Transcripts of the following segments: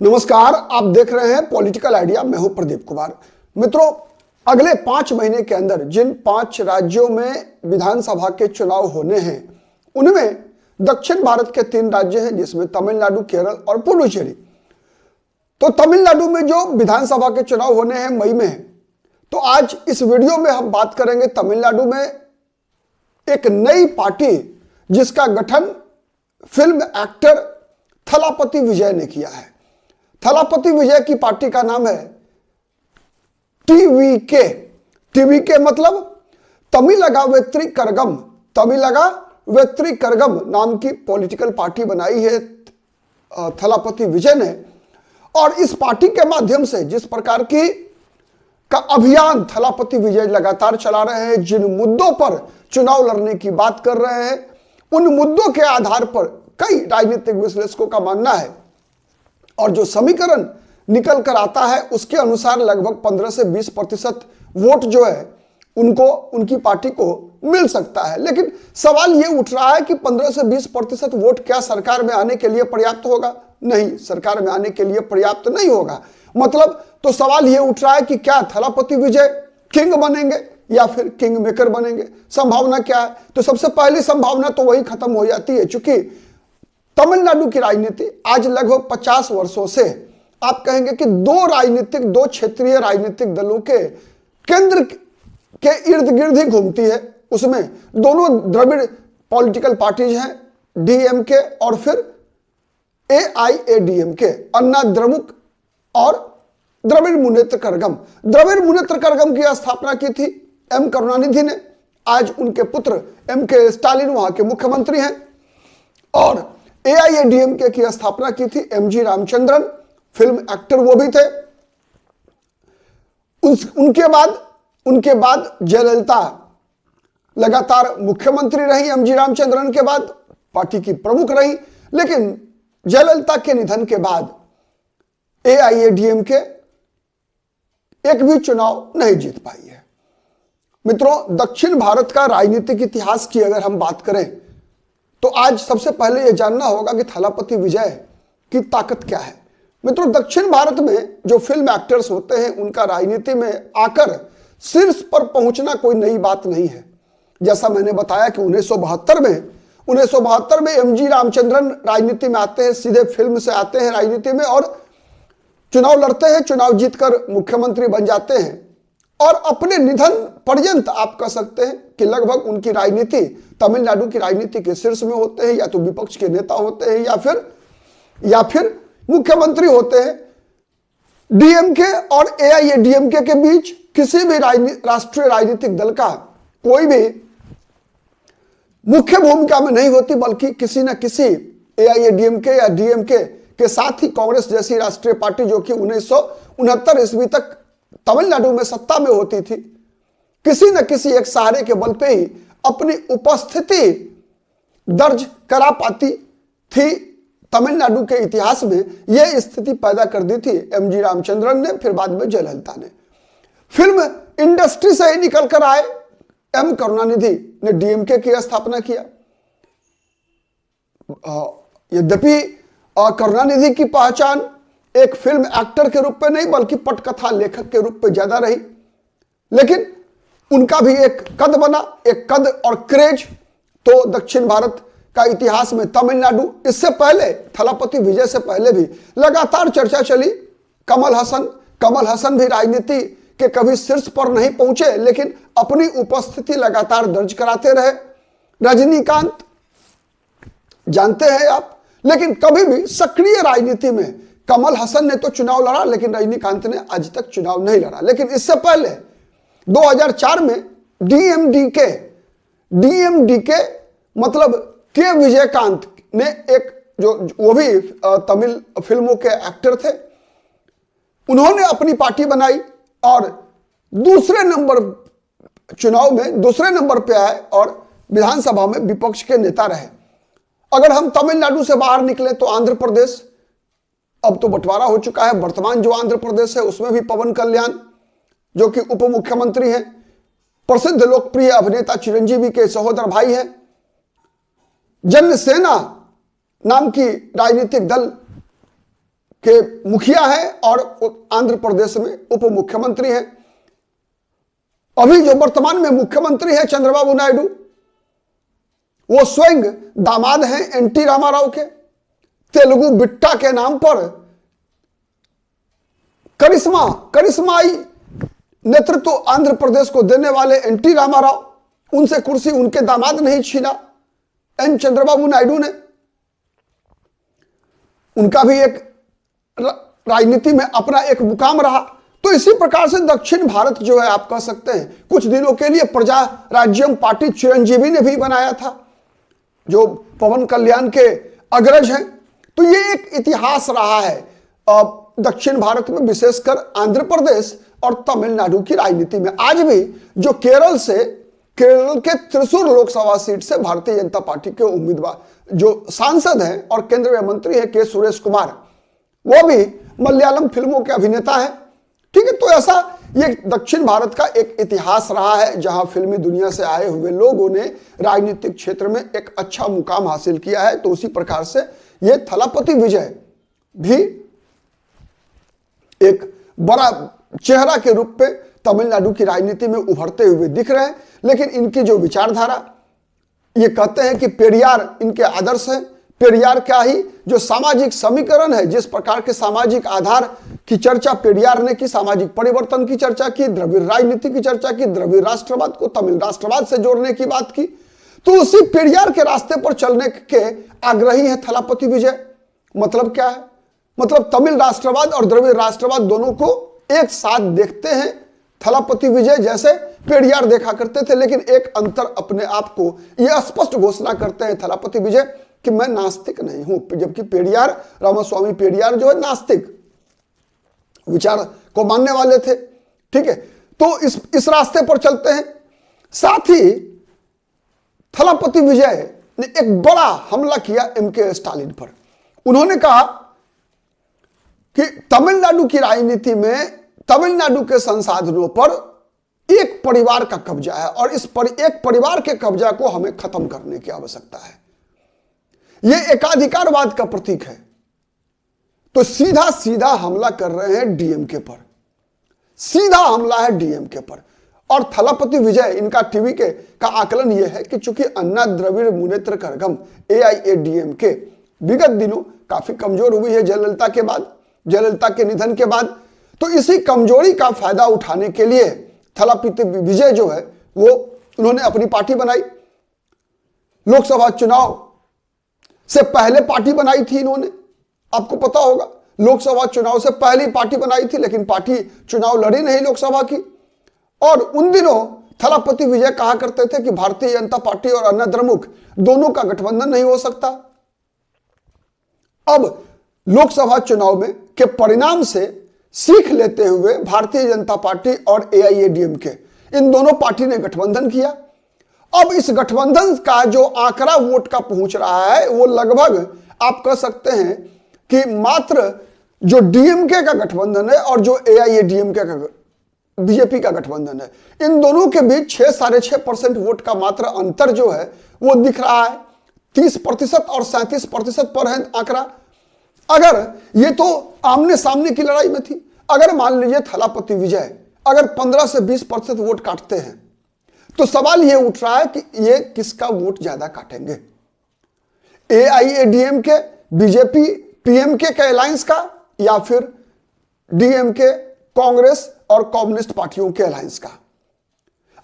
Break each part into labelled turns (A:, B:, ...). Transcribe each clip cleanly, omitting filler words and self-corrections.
A: नमस्कार, आप देख रहे हैं पॉलिटिकल आइडिया। मैं हूं प्रदीप कुमार। मित्रों, अगले 5 महीने के अंदर जिन 5 राज्यों में विधानसभा के चुनाव होने हैं उनमें दक्षिण भारत के 3 राज्य हैं, जिसमें तमिलनाडु, केरल और पुडुचेरी। तो तमिलनाडु में जो विधानसभा के चुनाव होने हैं मई में, तो आज इस वीडियो में हम बात करेंगे तमिलनाडु में एक नई पार्टी जिसका गठन फिल्म एक्टर थलापति विजय ने किया है। थलापति विजय की पार्टी का नाम है टीवीके। टीवीके मतलब तमिलगा वेत्री करगम। तमिलगा वेत्री करगम नाम की पॉलिटिकल पार्टी बनाई है थलापति विजय ने। और इस पार्टी के माध्यम से जिस प्रकार की का अभियान थलापति विजय लगातार चला रहे हैं, जिन मुद्दों पर चुनाव लड़ने की बात कर रहे हैं, उन मुद्दों के आधार पर कई राजनीतिक विश्लेषकों का मानना है और जो समीकरण निकल कर आता है उसके अनुसार लगभग 15 से 20% वोट जो है उनको, उनकी पार्टी को मिल सकता है। लेकिन सवाल यह उठ रहा है कि 15 से 20% वोट क्या सरकार में आने के लिए पर्याप्त होगा? नहीं, सरकार में आने के लिए पर्याप्त नहीं होगा। मतलब तो सवाल यह उठ रहा है कि क्या थलापति विजय किंग बनेंगे या फिर किंग मेकर बनेंगे? संभावना क्या है? तो सबसे पहली संभावना तो वही खत्म हो जाती है, चूंकि तमिलनाडु की राजनीति आज लगभग 50 वर्षों से आप कहेंगे कि दो क्षेत्रीय राजनीतिक दलों के केंद्र के इर्द गिर्द ही घूमती है। उसमें दोनों द्रविड़ पॉलिटिकल पार्टीज हैं, डीएमके और फिर एआईएडीएमके, अन्ना द्रमुक और द्रविड़ मुनेत्र कड़गम। द्रविड़ मुनेत्र कड़गम की स्थापना की थी एम करुणानिधि ने। आज उनके पुत्र एम के स्टालिन वहां के मुख्यमंत्री हैं। और एआईएडीएमके की स्थापना की थी एमजी रामचंद्रन, फिल्म एक्टर वो भी थे। उनके बाद जयललिता लगातार मुख्यमंत्री रही। एमजी रामचंद्रन के बाद पार्टी की प्रमुख रही। लेकिन जयललिता के निधन के बाद एआईएडीएमके एक भी चुनाव नहीं जीत पाई है। मित्रों, दक्षिण भारत का राजनीतिक इतिहास की अगर हम बात करें तो आज सबसे पहले यह जानना होगा कि थलापति विजय की ताकत क्या है। मित्रों, दक्षिण भारत में जो फिल्म एक्टर्स होते हैं उनका राजनीति में आकर शीर्ष पर पहुंचना कोई नई बात नहीं है। जैसा मैंने बताया कि 1972 में एमजी रामचंद्रन राजनीति में आते हैं, सीधे फिल्म से आते हैं राजनीति में और चुनाव लड़ते हैं, चुनाव जीतकर मुख्यमंत्री बन जाते हैं। और अपने निधन पर्यंत आप कह सकते हैं कि लगभग उनकी राजनीति तमिलनाडु की राजनीति के शीर्ष में होते हैं, या तो विपक्ष के नेता होते हैं या फिर मुख्यमंत्री होते हैं। डीएमके और एआईएडीएमके के बीच किसी भी राष्ट्रीय राजनीतिक दल का कोई भी मुख्य भूमिका में नहीं होती, बल्कि किसी न किसी एआईएडीएमके या डीएमके के साथ ही कांग्रेस जैसी राष्ट्रीय पार्टी, जो कि 1969 ईस्वी तक तमिलनाडु में सत्ता में होती थी, किसी न किसी एक सहारे के बल पे ही अपनी उपस्थिति दर्ज करा पाती थी। तमिलनाडु के इतिहास में यह स्थिति पैदा कर दी थी एमजी रामचंद्रन ने, फिर बाद में जयललिता ने। फिल्म इंडस्ट्री से ही निकल कर आए एम करुणानिधि ने डीएमके की स्थापना किया। यद्यपि करुणानिधि की पहचान एक फिल्म एक्टर के रूप में नहीं बल्कि पटकथा लेखक के रूप में ज्यादा रही, लेकिन उनका भी एक कद बना, एक कद और क्रेज। तो दक्षिण भारत का इतिहास में तमिलनाडु, इससे पहले थलापति विजय से पहले भी लगातार चर्चा चली कमल हसन भी राजनीति के कभी शीर्ष पर नहीं पहुंचे, लेकिन अपनी उपस्थिति लगातार दर्ज कराते रहे। रजनीकांत जानते हैं आप, लेकिन कभी भी सक्रिय राजनीति में कमल हसन ने तो चुनाव लड़ा, लेकिन रजनीकांत ने आज तक चुनाव नहीं लड़ा। लेकिन इससे पहले 2004 में डीएमडीके मतलब के विजयकांत ने एक जो वो भी तमिल फिल्मों के एक्टर थे, उन्होंने अपनी पार्टी बनाई और चुनाव में दूसरे नंबर पे आए और विधानसभा में विपक्ष के नेता रहे। अगर हम तमिलनाडु से बाहर निकले तो आंध्र प्रदेश, अब तो बंटवारा हो चुका है। वर्तमान जो आंध्र प्रदेश है उसमें भी पवन कल्याण जो कि उप मुख्यमंत्री हैं, प्रसिद्ध लोकप्रिय अभिनेता चिरंजीवी के सहोदर भाई हैं। जनसेना नाम की राजनीतिक दल के मुखिया हैं और आंध्र प्रदेश में उप मुख्यमंत्री हैं। अभी जो वर्तमान में मुख्यमंत्री है चंद्रबाबू नायडू, वो स्वयं दामाद हैं एनटी रामाराव के। तेलुगु बिट्टा के नाम पर करिश्माई नेतृत्व आंध्र प्रदेश को देने वाले एनटी रामाराव, उनसे कुर्सी उनके दामाद नहीं छीना एन चंद्रबाबू नायडू ने। उनका भी एक राजनीति में अपना एक मुकाम रहा। तो इसी प्रकार से दक्षिण भारत जो है, आप कह सकते हैं कुछ दिनों के लिए प्रजा राज्यम पार्टी चिरंजीवी ने भी बनाया था, जो पवन कल्याण के अग्रज हैं। तो ये एक इतिहास रहा है दक्षिण भारत में, विशेषकर आंध्र प्रदेश और तमिलनाडु की राजनीति में। आज भी जो केरल के त्रिशूर लोकसभा सीट से भारतीय जनता पार्टी के उम्मीदवार जो सांसद हैं और केंद्रीय मंत्री हैं के सुरेश कुमार, वो भी मलयालम फिल्मों के अभिनेता हैं। ठीक है, तो ऐसा ये दक्षिण भारत का एक इतिहास रहा है जहां फिल्मी दुनिया से आए हुए लोगों ने राजनीतिक क्षेत्र में एक अच्छा मुकाम हासिल किया है। तो उसी प्रकार से ये थलापति विजय भी एक बड़ा चेहरा के रूप में तमिलनाडु की राजनीति में उभरते हुए दिख रहे हैं। लेकिन इनकी जो विचारधारा, ये कहते हैं कि पेरियार इनके आदर्श हैं। पेरियार क्या ही जो सामाजिक समीकरण है, जिस प्रकार के सामाजिक आधार की चर्चा पेरियार ने की, सामाजिक परिवर्तन की चर्चा की, द्रविड़ राजनीति की चर्चा की, द्रविड़ राष्ट्रवाद को तमिल राष्ट्रवाद से जोड़ने की बात की, तो उसी पेरियार के रास्ते पर चलने के आग्रही है थलापति विजय। मतलब क्या है? मतलब तमिल राष्ट्रवाद और द्रविड़ राष्ट्रवाद दोनों को एक साथ देखते हैं थलापति विजय, जैसे पेरियार देखा करते थे। लेकिन एक अंतर अपने आप को यह स्पष्ट घोषणा करते हैं थलापति विजय कि मैं नास्तिक नहीं हूं, जबकि पेरियार, रामास्वामी पेरियार जो है नास्तिक विचार को मानने वाले थे। ठीक है, तो इस रास्ते पर चलते हैं। साथ ही थलापति विजय ने एक बड़ा हमला किया एमके स्टालिन पर। उन्होंने कहा कि तमिलनाडु की राजनीति में तमिलनाडु के संसाधनों पर एक परिवार का कब्जा है और एक परिवार के कब्जा को हमें खत्म करने की आवश्यकता है। यह एकाधिकारवाद का प्रतीक है। तो सीधा सीधा हमला कर रहे हैं डीएमके पर, सीधा हमला है डीएमके पर। और थलापति विजय, इनका टीवी का आकलन यह है कि चूंकि अन्ना द्रविड़ मुनेत्र कड़गम एआईएडीएमके विगत दिनों काफी कमजोर हुई है जयललिता के निधन के बाद, तो इसी कमजोरी का फायदा उठाने के लिए थलापति विजय जो है वो उन्होंने अपनी पार्टी बनाई। लोकसभा चुनाव से पहले पार्टी बनाई थी इन्होंने, आपको पता होगा, लोकसभा चुनाव से पहले पार्टी बनाई थी, लेकिन पार्टी चुनाव लड़ी नहीं लोकसभा की। और उन दिनों थलापति विजय कहा करते थे कि भारतीय जनता पार्टी और अन्ना द्रमुक दोनों का गठबंधन नहीं हो सकता। अब लोकसभा चुनाव में के परिणाम से सीख लेते हुए भारतीय जनता पार्टी और एआईएडीएमके, इन दोनों पार्टी ने गठबंधन किया। अब इस गठबंधन का जो आंकड़ा वोट का पहुंच रहा है वो लगभग आप कह सकते हैं कि मात्र जो डीएमके का गठबंधन है और जो एआईएडीएमके का बीजेपी का गठबंधन है, इन दोनों के बीच 6-6.5% वोट का मात्र अंतर जो है वो दिख रहा है। 30% और 37% पर है आंकड़ा। अगर ये तो आमने सामने की लड़ाई में थी, अगर मान लीजिए थलापति विजय अगर 15 से 20% वोट काटते हैं, तो सवाल ये उठ रहा है कि ये किसका वोट ज्यादा काटेंगे, एआईएडीएमके बीजेपी पीएमके के अलायंस का, या फिर डीएमके कांग्रेस और कम्युनिस्ट पार्टियों के अलायंस का।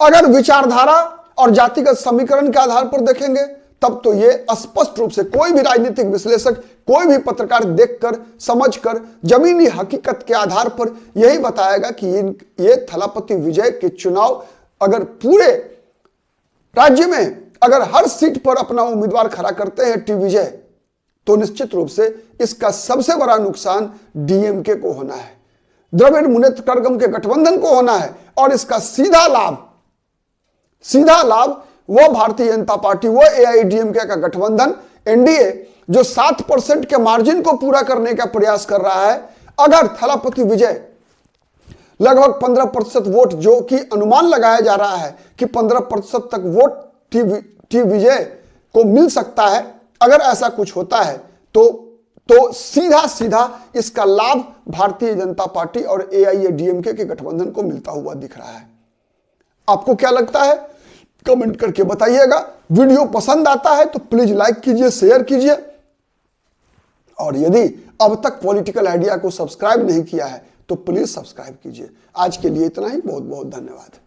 A: अगर विचारधारा और जातिगत समीकरण के आधार पर देखेंगे तब तो ये स्पष्ट रूप से कोई भी राजनीतिक विश्लेषक, कोई भी पत्रकार देखकर समझकर जमीनी हकीकत के आधार पर यही बताएगा कि ये थलापति विजय के चुनाव अगर पूरे राज्य में अगर हर सीट पर अपना उम्मीदवार खड़ा करते हैं टी विजय, तो निश्चित रूप से इसका सबसे बड़ा नुकसान डीएमके को होना है, द्रविड़ मुनेत्र कड़गम के गठबंधन को होना है। और इसका सीधा लाभ वो भारतीय जनता पार्टी, वो एआईएडीएमके का गठबंधन एनडीए जो 7% के मार्जिन को पूरा करने का प्रयास कर रहा है, अगर थलापति विजय लगभग 15% वोट, जो कि अनुमान लगाया जा रहा है कि 15% तक वोट टी विजय को मिल सकता है, अगर ऐसा कुछ होता है तो तो सीधा सीधा इसका लाभ भारतीय जनता पार्टी और AIADMK के गठबंधन को मिलता हुआ दिख रहा है। आपको क्या लगता है कमेंट करके बताइएगा। वीडियो पसंद आता है तो प्लीज लाइक कीजिए, शेयर कीजिए, और यदि अब तक पॉलिटिकल आइडिया को सब्सक्राइब नहीं किया है तो प्लीज सब्सक्राइब कीजिए। आज के लिए इतना ही, बहुत बहुत धन्यवाद।